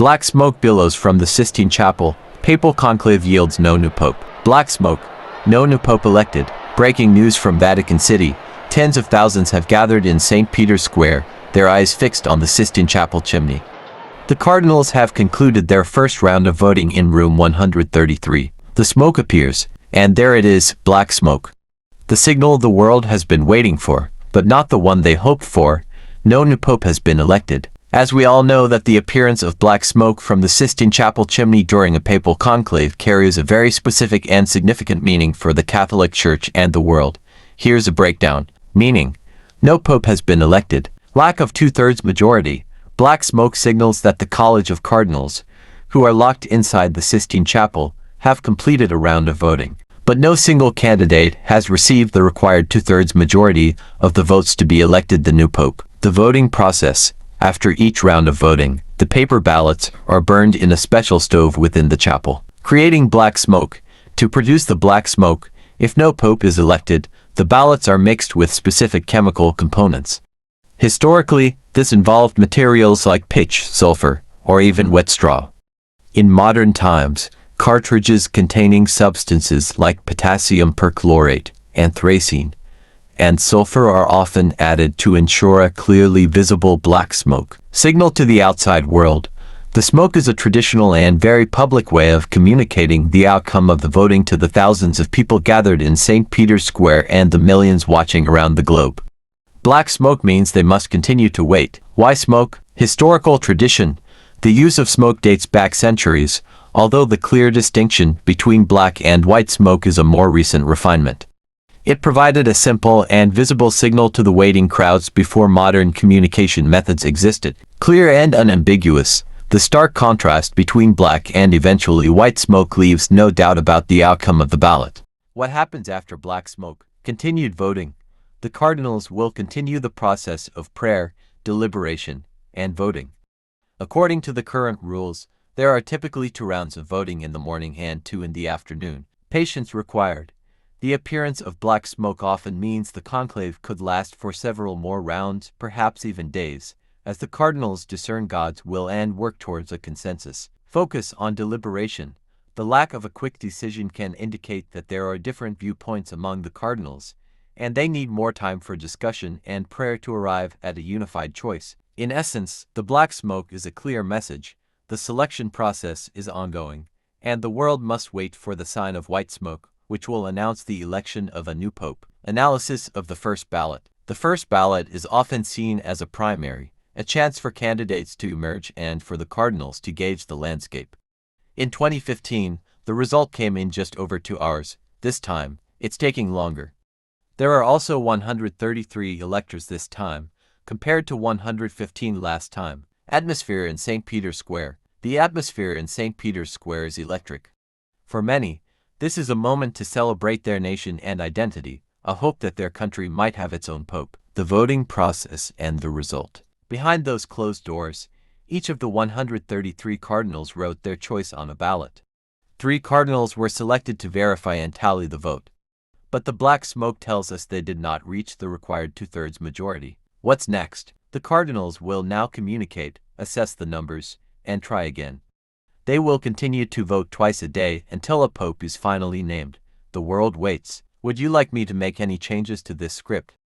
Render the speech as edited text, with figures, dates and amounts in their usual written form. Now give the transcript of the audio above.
Black smoke billows from the Sistine Chapel. Papal conclave yields no new pope. Black smoke. No new pope elected. Breaking news from Vatican City. Tens of thousands have gathered in St. Peter's Square, their eyes fixed on the Sistine Chapel chimney. The cardinals have concluded their first round of voting in room 133. The smoke appears, and there it is, black smoke. The signal the world has been waiting for, but not the one they hoped for. No new pope has been elected. As we all know that the appearance of black smoke from the Sistine Chapel chimney during a papal conclave carries a very specific and significant meaning for the Catholic Church and the world. Here's a breakdown. Meaning: no pope has been elected. Lack of two-thirds majority. Black smoke signals that the College of Cardinals, who are locked inside the Sistine Chapel, have completed a round of voting. But no single candidate has received the required two-thirds majority of the votes to be elected the new pope. The voting process. After each round of voting, the paper ballots are burned in a special stove within the chapel, creating black smoke. To produce the black smoke, if no pope is elected, the ballots are mixed with specific chemical components. Historically, this involved materials like pitch, sulfur, or even wet straw. In modern times, cartridges containing substances like potassium perchlorate, anthracene, and sulfur are often added to ensure a clearly visible black smoke signal to the outside world. The smoke is a traditional and very public way of communicating the outcome of the voting to the thousands of people gathered in St. Peter's Square and the millions watching around the globe. Black smoke means they must continue to wait. Why smoke? Historical tradition. The use of smoke dates back centuries, although the clear distinction between black and white smoke is a more recent refinement. It provided a simple and visible signal to the waiting crowds before modern communication methods existed. Clear and unambiguous. The stark contrast between black and eventually white smoke leaves no doubt about the outcome of the ballot. What happens after black smoke? Continued voting. The cardinals will continue the process of prayer, deliberation, and voting. According to the current rules, there are typically 2 rounds of voting in the morning and 2 in the afternoon. Patience required. The appearance of black smoke often means the conclave could last for several more rounds, perhaps even days, as the cardinals discern God's will and work towards a consensus. Focus on deliberation. The lack of a quick decision can indicate that there are different viewpoints among the cardinals, and they need more time for discussion and prayer to arrive at a unified choice. In essence, the black smoke is a clear message. The selection process is ongoing, and the world must wait for the sign of white smoke, which will announce the election of a new pope. Analysis of the first ballot. The first ballot is often seen as a primary, a chance for candidates to emerge and for the cardinals to gauge the landscape. In 2015, the result came in just over 2 hours. This time, it's taking longer. There are also 133 electors this time, compared to 115 last time. Atmosphere in St. Peter's Square. The atmosphere in St. Peter's Square is electric. For many, this is a moment to celebrate their nation and identity, a hope that their country might have its own pope. The voting process and the result. Behind those closed doors, each of the 133 cardinals wrote their choice on a ballot. 3 cardinals were selected to verify and tally the vote. But the black smoke tells us they did not reach the required two-thirds majority. What's next? The cardinals will now communicate, assess the numbers, and try again. They will continue to vote twice a day until a pope is finally named. The world waits. Would you like me to make any changes to this script?